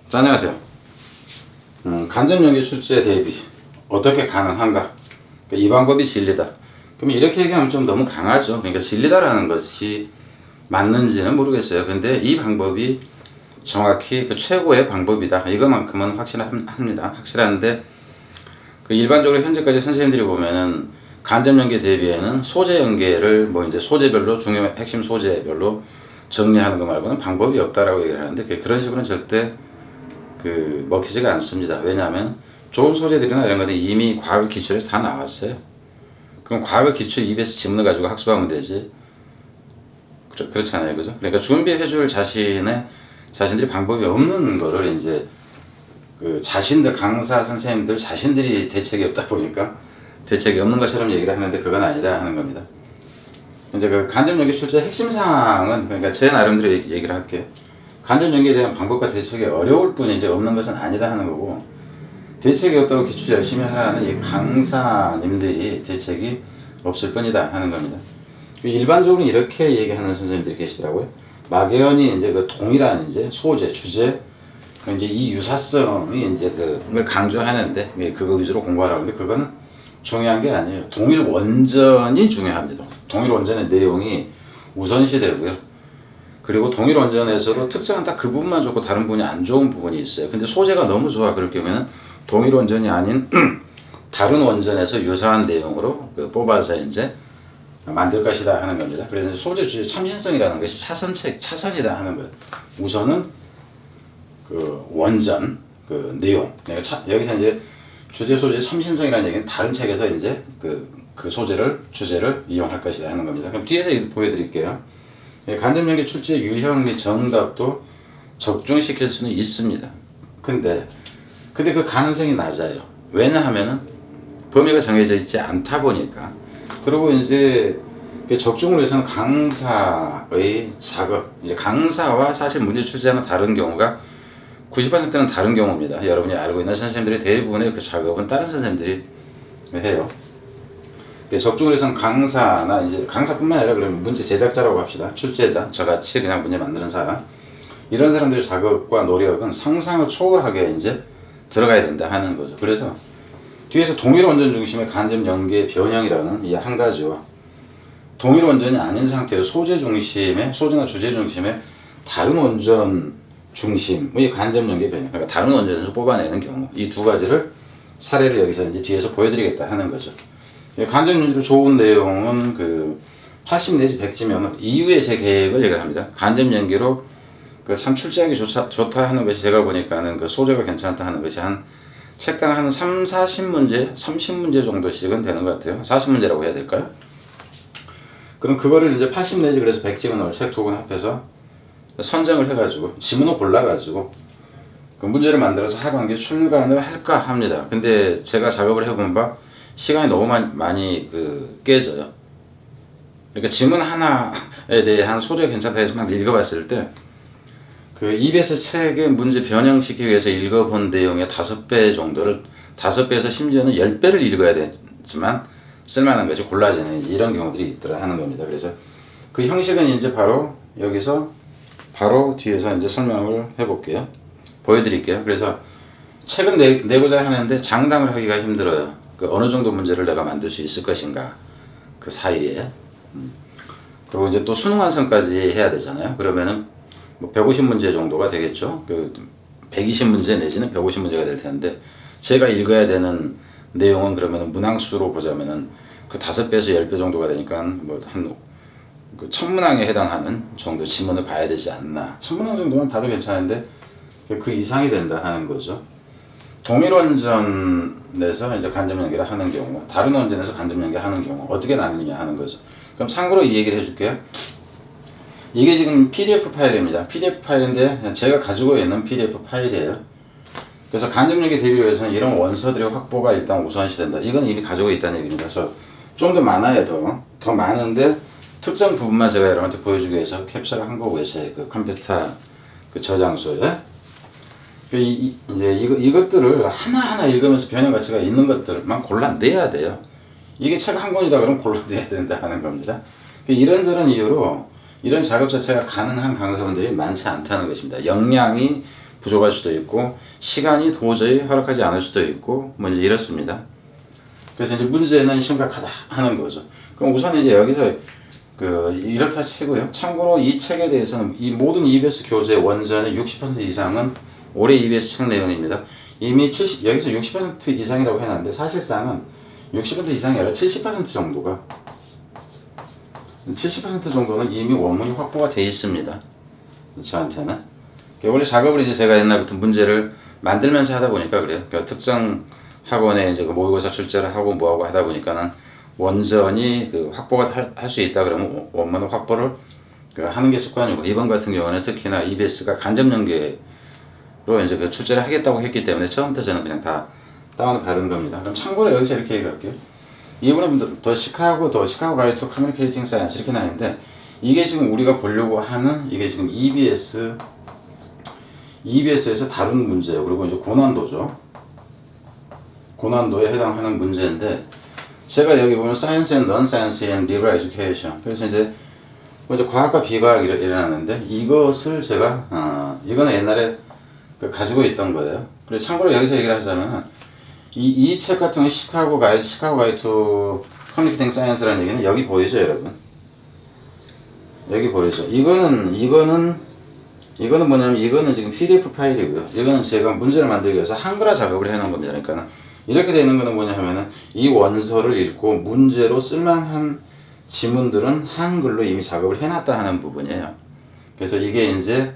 자, 안녕하세요. 간접 연계 출제 대비 어떻게 가능한가? 그러니까 이 방법이 진리다. 그럼 이렇게 얘기하면 좀 너무 강하죠. 그러니까 진리다라는 것이 맞는지는 모르겠어요. 근데 이 방법이 정확히 그 최고의 방법이다. 이것만큼은 확실합니다. 확실한데 그 일반적으로 현재까지 선생님들이 보면은 간접 연계 대비에는 소재 연계를 뭐 이제 소재별로 중요 핵심 소재별로 정리하는 거 말고는 방법이 없다라고 얘기를 하는데 그런 식으로는 절대 먹히지가 않습니다. 왜냐하면 좋은 소재들이나 이런 것들이 이미 과학 기출에서 다 나왔어요. 그럼 과학 기출 입에서 지문을 가지고 학습하면 되지. 그렇잖아요, 그죠? 그러니까 준비해줄 자신들이 방법이 없는 거를 이제 자신들 강사 선생님들 자신들이 대책이 없다 보니까 대책이 없는 것처럼 얘기를 하는데 그건 아니다 하는 겁니다. 이제 그 간접 연계 출제 핵심 사항은 그러니까 제 나름대로 얘기를 할게요. 간접 연계에 대한 방법과 대책이 어려울 뿐이지 없는 것은 아니다 하는 거고, 대책이 없다고 기출 열심히 하라는 이 강사님들이 대책이 없을 뿐이다 하는 겁니다. 일반적으로 이렇게 얘기하는 선생님들이 계시더라고요. 막연히 이제 그 동일한 이제 소재, 주제, 이제 이 유사성이 이제 그걸 강조하는데 그거 위주로 공부하라고 하는데 그거는 중요한 게 아니에요. 동일 원전이 중요합니다. 동일 원전의 내용이 우선시 되고요. 그리고 동일 원전에서도 특정한 딱 그 부분만 좋고 다른 부분이 안 좋은 부분이 있어요. 근데 소재가 너무 좋아. 그럴 경우에는 동일 원전이 아닌 다른 원전에서 유사한 내용으로 뽑아서 이제 만들 것이다 하는 겁니다. 그래서 소재 주제 참신성이라는 것이 차선이다 하는 것. 우선은 그 원전, 그 내용. 여기서 이제 주제 소재 참신성이라는 얘기는 다른 책에서 이제 그 소재를 주제를 이용할 것이다 하는 겁니다. 그럼 뒤에서 보여드릴게요. 간접 연계 출제 유형 및 정답도 적중시킬 수는 있습니다. 근데 그 가능성이 낮아요. 왜냐하면은 범위가 정해져 있지 않다 보니까. 그리고 이제 적중을 위해서는 강사의 작업, 이제 강사와 사실 문제 출제하는 다른 경우가 90%는 다른 경우입니다. 여러분이 알고 있는 선생님들의 대부분의 그 작업은 다른 선생님들이 해요. 적중을 해서는 강사나 이제 강사뿐만 아니라 그러면 문제 제작자라고 합시다. 출제자, 저같이 그냥 문제 만드는 사람. 이런 사람들의 작업과 노력은 상상을 초월하게 이제 들어가야 된다 하는 거죠. 그래서 뒤에서 동일 원전 중심의 간접 연계 변형이라는 이 한 가지와 동일 원전이 아닌 상태의 소재나 주제 중심의 다른 원전 중심의 간접 연계 변형. 그러니까 다른 원전에서 뽑아내는 경우. 이 두 가지를 사례를 여기서 이제 뒤에서 보여드리겠다 하는 거죠. 간접 연계로 좋은 내용은 80 내지 100지면 이후에 제 계획을 얘기를 합니다. 간접 연계로 참 출제하기 좋다 하는 것이 제가 보니까는 소재가 괜찮다 하는 것이 한 책당 한 3, 40문제, 30문제 정도씩은 되는 것 같아요. 40문제라고 해야 될까요? 그럼 그거를 이제 80 내지 그래서 100지면 넣을 책 두 권 합해서 선정을 해가지고 지문을 골라가지고 그 문제를 만들어서 하반기에 출간을 할까 합니다. 근데 제가 작업을 해본 바 시간이 너무 많이 깨져요. 그러니까 지문 하나에 대한 소재가 괜찮다 해서 막 읽어봤을 때 EBS 책의 문제 변형시키기 위해서 읽어본 내용의 5배 정도를 5배에서 심지어는 10배를 읽어야 되지만 쓸만한 것이 골라지는 이런 경우들이 있더라 하는 겁니다. 그래서 그 형식은 이제 바로 여기서 바로 뒤에서 이제 설명을 해볼게요. 보여드릴게요. 그래서 책은 내고자 하는데 장담을 하기가 힘들어요. 어느 정도 문제를 내가 만들 수 있을 것인가 그 사이에. 그리고 이제 또 수능 완성까지 해야 되잖아요. 그러면은 뭐 150문제 정도가 되겠죠. 120문제 내지는 150문제가 될 텐데 제가 읽어야 되는 내용은 그러면은 문항수로 보자면은 5배에서 10배 정도가 되니까 뭐 한 1000문항에 해당하는 정도 지문을 봐야 되지 않나. 1000문항 정도만 봐도 괜찮은데 그 이상이 된다 하는 거죠. 동일 원전에서 이제 간접 연계를 하는 경우, 다른 원전에서 간접 연계하는 경우 어떻게 나누냐 하는 거죠. 그럼 참고로 이 얘기를 해줄게요. 이게 지금 PDF 파일입니다. PDF 파일인데 제가 가지고 있는 PDF 파일이에요. 그래서 간접 연계 대비를 위해서는 이런 원서들의 확보가 일단 우선시 된다. 이건 이미 가지고 있다는 얘기입니다. 그래서 좀 더 많아야 더 많은데 특정 부분만 제가 여러분한테 보여주기 위해서 캡처를 한 거고요. 제 컴퓨터 저장소에. 이제 이것들을 하나하나 읽으면서 변형 가치가 있는 것들만 골라내야 돼요. 이게 책 한 권이다 그러면 골라내야 된다 하는 겁니다. 이런저런 이유로 이런 작업 자체가 가능한 강사분들이 많지 않다는 것입니다. 역량이 부족할 수도 있고 시간이 도저히 허락하지 않을 수도 있고 뭐 이제 이렇습니다. 그래서 이제 문제는 심각하다 하는 거죠. 그럼 우선 이제 여기서 이렇다 치고요. 참고로 이 책에 대해서는 이 모든 EBS 교재 원전의 60% 이상은 올해 EBS 책 내용입니다. 이미 여기서 60% 이상이라고 해놨는데 사실상은 60% 이상이 아니라 70% 정도가 70% 정도는 이미 원문이 확보가 돼 있습니다. 저한테는. 원래 작업을 이제 제가 옛날부터 문제를 만들면서 하다 보니까 그래요. 그러니까 특정 학원에 이제 모의고사 출제를 하고 뭐하고 하다 보니까는 원전이 확보가 할 수 있다 그러면 원문을 확보를 하는 게 습관이고 이번 같은 경우는 특히나 EBS가 간접 연계로 이제 출제를 하겠다고 했기 때문에 처음부터 저는 그냥 다 다운을 받은 겁니다. 그럼 참고로 여기서 이렇게 얘기를 할게요. 이번에 더 시카고 가이드 투 커뮤니케이팅 사이언스 이렇게 나있는데 이게 지금 우리가 보려고 하는 이게 지금 EBS에서 다룬 문제예요. 그리고 이제 고난도죠. 고난도에 해당하는 문제인데 제가 여기 보면 Science and Non-Science and Liberal Education 그래서 이제 과학과 비과학이 일어났는데 이것을 제가 이거는 옛날에 가지고 있던 거예요. 그래서 참고로 여기서 얘기를 하자면 이 책 같은 건 시카고 가이드 투 커뮤니케이팅 사이언스라는 얘기는 여기 보이죠, 여러분? 여기 보이죠? 이거는 뭐냐면 이거는 지금 PDF 파일이고요. 이거는 제가 문제를 만들기 위해서 한글화 작업을 해놓은 겁니다. 그러니까 이렇게 되어 있는 거는 뭐냐면은 이 원서를 읽고 문제로 쓸만한 지문들은 한글로 이미 작업을 해놨다 하는 부분이에요. 그래서 이게 이제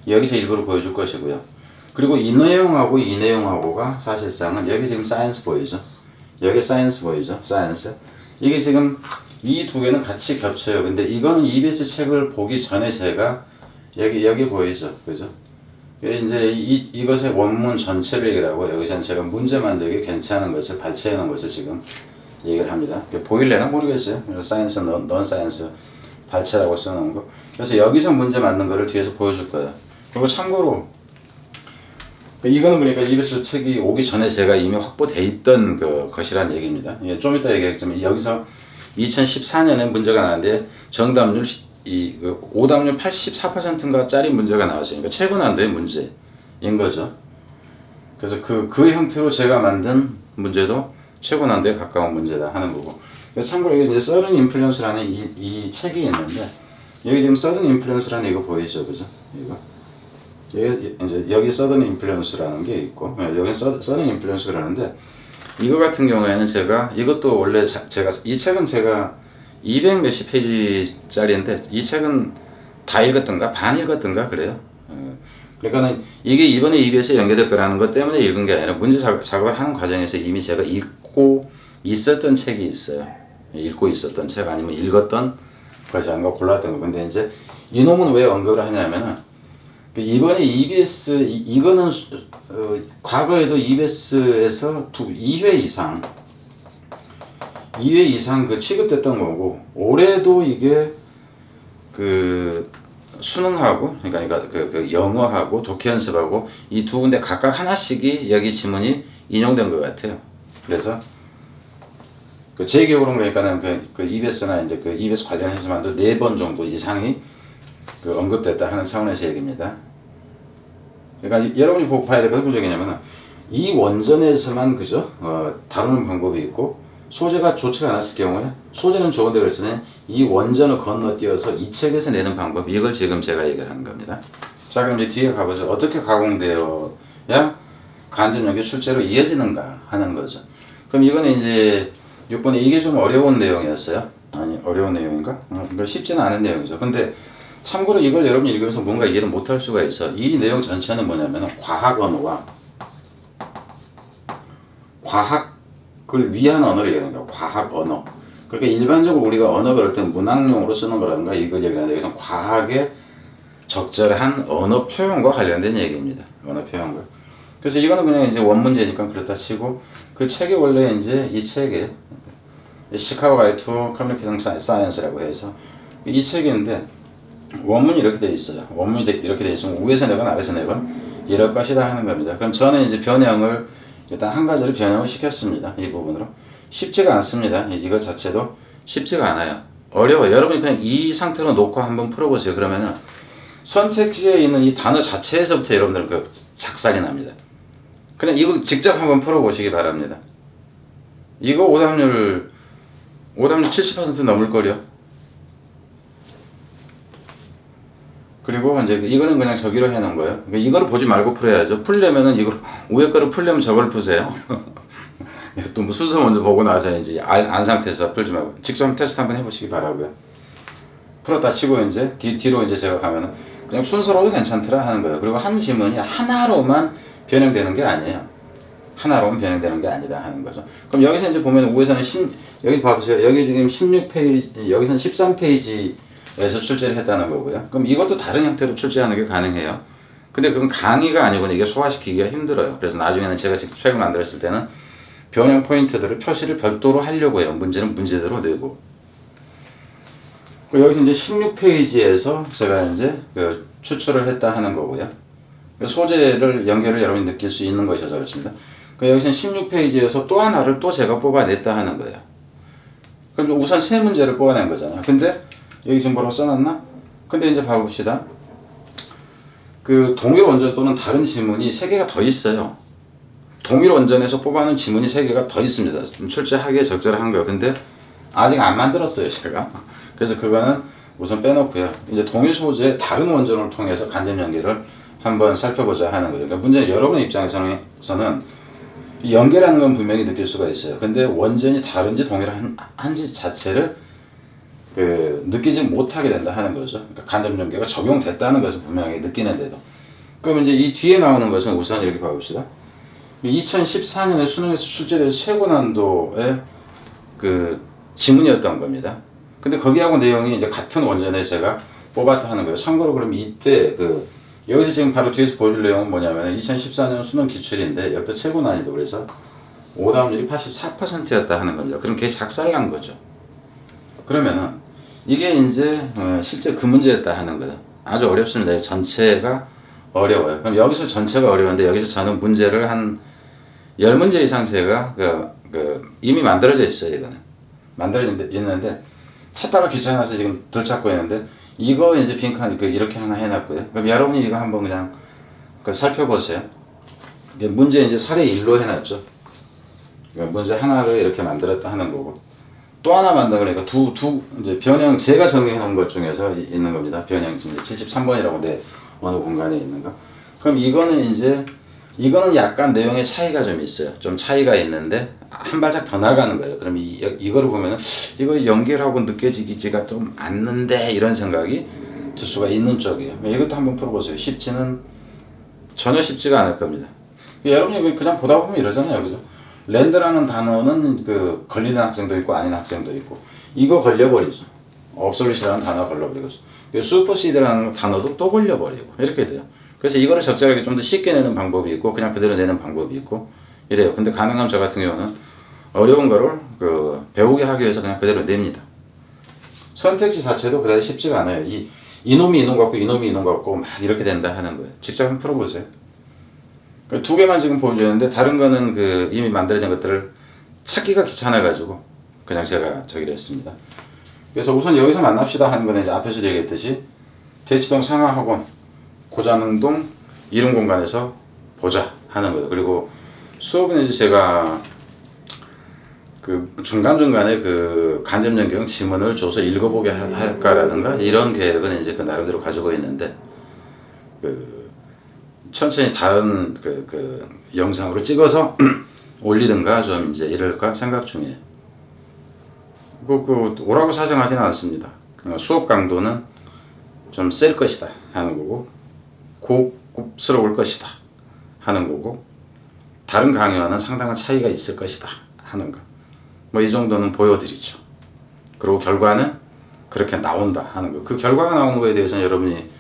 여기서 일부러 보여줄 것이고요. 그리고 이 내용하고 이 내용하고가 사실상은 여기 지금 사이언스 보이죠? 여기 사이언스 보이죠? 사이언스. 이게 지금 이 두 개는 같이 겹쳐요. 근데 이거는 EBS 책을 보기 전에 제가 여기 보이죠? 그죠? 이제 이것의 원문 전체를 얘기를 하고 여기서는 제가 문제 만들기 괜찮은 것을 발췌해 놓은 것을 지금 얘기를 합니다. 보일래나 모르겠어요. 사이언스, 넌 사이언스 발췌라고 써놓은 거. 그래서 여기서 문제 만든 거를 뒤에서 보여줄 거예요. 그리고 참고로 이거는 그러니까 EBS 책이 오기 전에 제가 이미 확보돼 있던 것이란 얘기입니다. 좀 이따 얘기했지만 여기서 2014년에 문제가 나왔는데 정답률 오답률 84%인가 짜리 문제가 나왔어요. 그러니까 최고 난도의 문제인 거죠. 그래서 그 형태로 제가 만든 문제도 최고 난도에 가까운 문제다 하는 거고. 참고로 여기 이제 Sudden Influence라는 이 책이 있는데 여기 지금 Sudden Influence라는 이거 보이죠, 그죠? 이거. 여기 Sudden Influence라는 게 있고 여기 Sudden Influence가 라는데 이거 같은 경우에는 제가 이것도 원래 제가 이 책은 제가 200 몇십 페이지짜리인데 이 책은 다 읽었던가 반 읽었던가 그래요. 그러니까는 이게 이번에 EBS에 연계될 거라는 것 때문에 읽은 게 아니라 문제 작업을 하는 과정에서 이미 제가 읽고 있었던 책이 있어요. 읽고 있었던 책 아니면 읽었던 과장과 골랐던 거. 근데 이제 이놈은 왜 언급을 하냐면은 이번에 EBS 이거는 과거에도 EBS에서 2회 이상 취급됐던 거고 올해도 이게 수능하고 그러니까 영어하고 독해 연습하고 이 두 군데 각각 하나씩이 여기 지문이 인용된 것 같아요. 그래서 제 기억으로는 그러니까는 EBS나 이제 EBS 관련해서만도 4번 정도 이상이 언급됐다 하는 차원에서 얘기입니다. 그러니까 여러분이 보고 봐야 될 건 무슨 얘기냐면은 이 원전에서만 그죠? 다루는 방법이 있고 소재가 좋지가 않았을 경우에 소재는 좋은데 그랬으니 이 원전을 건너뛰어서 이 책에서 내는 방법 이걸 지금 제가 얘기를 하는 겁니다. 자 그럼 이제 뒤에 가보죠. 어떻게 가공되어야 간접 연계 출제로 이어지는가 하는 거죠. 그럼 이거는 이제 6번에 이게 좀 어려운 내용이었어요. 아니 어려운 내용인가? 이거 쉽지는 않은 내용이죠. 근데 참고로 이걸 여러분이 읽으면서 뭔가 이해를 못할 수가 있어. 이 내용 전체는 뭐냐면 과학 언어와 과학을 위한 언어를 얘기하는 거야. 과학 언어. 그러니까 일반적으로 우리가 언어 그럴 때 문학용으로 쓰는 거라든가 이걸 얘기하는데 여기서 과학의 적절한 언어 표현과 관련된 얘기입니다. 언어 표현과. 그래서 이거는 그냥 이제 원문제니까 그렇다 치고 그 책이 원래 이제 이 책에 시카고 가이드 투 커뮤니케이션 사이언스라고 해서 이 책인데 원문이 이렇게 돼 있어요. 원문이 이렇게 돼 있으면 위에서 내건 아래에서 내건 이럴 것이다 하는 겁니다. 그럼 저는 이제 변형을 일단 한 가지를 변형을 시켰습니다. 이 부분으로. 쉽지가 않습니다. 이것 자체도 쉽지가 않아요. 어려워요. 여러분이 그냥 이 상태로 놓고 한번 풀어보세요. 그러면은 선택지에 있는 이 단어 자체에서부터 여러분들은 그 작살이 납니다. 그냥 이거 직접 한번 풀어보시기 바랍니다. 이거 오답률 70% 넘을걸요. 그리고 이제 이거는 그냥 저기로 해놓은 거예요. 그러니까 이거를 보지 말고 풀어야죠. 풀려면은 이거 위에 거를 풀려면 저걸 푸세요. 또 뭐 순서 먼저 보고 나서 이제 안 상태에서 풀지 말고 직접 한번 테스트 한번 해보시기 바라고요. 풀었다 치고 이제 뒤로 이제 제가 가면은 그냥 순서로도 괜찮더라 하는 거예요. 그리고 한 지문이 하나로만 변형되는 게 아니에요. 하나로만 변형되는 게 아니다 하는 거죠. 그럼 여기서 이제 보면 위에서는 여기 봐보세요. 여기 지금 16페이지, 여기서는 13페이지에서 출제를 했다는 거고요. 그럼 이것도 다른 형태로 출제하는 게 가능해요. 근데 그건 강의가 아니고 이게 소화시키기가 힘들어요. 그래서 나중에는 제가 직접 책을 만들었을 때는 변형 포인트들을 표시를 별도로 하려고 해요. 문제는 문제대로 내고. 여기서 이제 16페이지에서 제가 이제 그 추출을 했다 하는 거고요. 소재를 연결을 여러분이 느낄 수 있는 것이어서 그렇습니다. 여기서는 16페이지에서 또 하나를 또 제가 뽑아냈다 하는 거예요. 그럼 우선 세 문제를 뽑아낸 거잖아요. 근데 여기 지금 뭐라고 써놨나? 근데 이제 봐봅시다. 그 동일 원전 또는 다른 지문이 3개가 더 있어요. 동일 원전에서 뽑아놓은 지문이 3개가 더 있습니다. 출제하기에 적절한 거예요. 근데 아직 안 만들었어요, 제가. 그래서 그거는 우선 빼놓고요. 이제 동일 소재의 다른 원전을 통해서 간접 연결을 한번 살펴보자 하는 거죠. 그러니까 문제는 여러분의 입장에서는 연결하는 건 분명히 느낄 수가 있어요. 근데 원전이 다른지 동일한지 자체를 느끼지 못하게 된다 하는 거죠. 그러니까 간접 연계가 적용됐다는 것을 분명히 느끼는데도. 그럼 이제 이 뒤에 나오는 것은 우선 이렇게 봐봅시다. 2014년에 수능에서 출제될 최고 난도의 그 지문이었던 겁니다. 근데 거기하고 내용이 이제 같은 원전에 제가 뽑았다 하는 거예요. 참고로 그럼 이때 여기서 지금 바로 뒤에서 보여줄 내용은 뭐냐면 2014년 수능 기출인데 역대 최고 난이도 그래서 오답률이 84%였다 하는 겁니다. 그럼 그게 작살난 거죠. 그러면은 이게 이제 실제 그 문제였다 하는 거예요. 아주 어렵습니다. 전체가 어려워요. 그럼 여기서 전체가 어려운데 여기서 저는 문제를 한 10문제 이상 제가 이미 만들어져 있어요. 이거는 만들어져 있는데 찾다가 귀찮아서 지금 덜 찾고 있는데 이거 이제 빈칸 이렇게 하나 해놨고요. 그럼 여러분이 이거 한번 그냥 살펴보세요. 문제 이제 사례 1로 해놨죠. 문제 하나를 이렇게 만들었다 하는 거고 또 하나 만들으니까 이제 변형 제가 정리한 것 중에서 있는 겁니다. 변형 이제 73번이라고 내 어느 공간에 있는가. 그럼 이거는 약간 내용의 차이가 좀 있어요. 좀 차이가 있는데 한 발짝 더 나가는 거예요. 그럼 이거를 보면은 이거 연결하고 느껴지지가 좀 않는데 이런 생각이 들 수가 있는 쪽이에요. 이것도 한번 풀어보세요. 전혀 쉽지가 않을 겁니다. 여러분이 그냥 보다 보면 이러잖아요. 그죠? 랜드라는 단어는 걸리는 학생도 있고 아닌 학생도 있고 이거 걸려버리죠. 업솔루시라는 단어가 걸려버리고 슈퍼시드라는 단어도 또 걸려버리고 이렇게 돼요. 그래서 이거를 적절하게 좀 더 쉽게 내는 방법이 있고 그냥 그대로 내는 방법이 있고 이래요. 근데 가능하면 저 같은 경우는 어려운 거를 배우게 하기 위해서 그냥 그대로 냅니다. 선택지 자체도 그다지 쉽지가 않아요. 이놈이 이놈 같고 이놈이 이놈 같고 막 이렇게 된다 하는 거예요. 직접 한번 풀어보세요. 2개만 지금 보여주는데 다른 거는 이미 만들어진 것들을 찾기가 귀찮아가지고 그냥 제가 저기를 했습니다. 그래서 우선 여기서 만납시다 하는 거는 이제 앞에서 얘기했듯이 대치동 상하학원 고자능동 이룸공간에서 보자 하는 거예요. 그리고 수업은 이제 제가 중간중간에 간접 연경 지문을 줘서 읽어보게 할까라든가 이런 계획은 이제 나름대로 가지고 있는데 천천히 다른 영상으로 찍어서 올리든가 좀 이제 이럴까 생각 중이에요. 오라고 사정하지는 않습니다. 수업 강도는 좀 셀 것이다 하는 거고 고급스러울 것이다 하는 거고 다른 강의와는 상당한 차이가 있을 것이다 하는 거. 이 정도는 보여드리죠. 그리고 결과는 그렇게 나온다 하는 거. 그 결과가 나오는 거에 대해서는 여러분이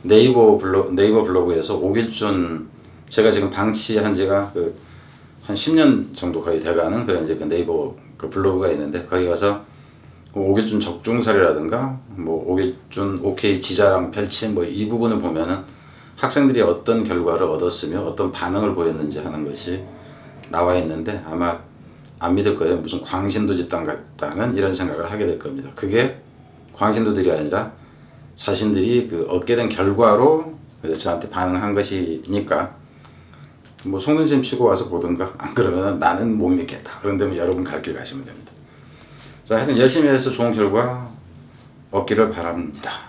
네이버 블로그에서 오길준 제가 지금 방치한 지가 한 10년 정도 거의 돼가는 그런 이제 네이버 블로그가 있는데 거기 가서 오길준 적중사례라든가 오길준 OK 지자랑 펼침 이 부분을 보면은 학생들이 어떤 결과를 얻었으며 어떤 반응을 보였는지 하는 것이 나와 있는데 아마 안 믿을 거예요. 무슨 광신도 집단 같다는 이런 생각을 하게 될 겁니다. 그게 광신도들이 아니라 자신들이 그 얻게 된 결과로 저한테 반응한 것이니까 뭐 속는 셈 치고 와서 보든가, 안 그러면 나는 못 믿겠다 그런다면 여러분 갈 길 가시면 됩니다. 자, 하여튼 열심히 해서 좋은 결과 얻기를 바랍니다.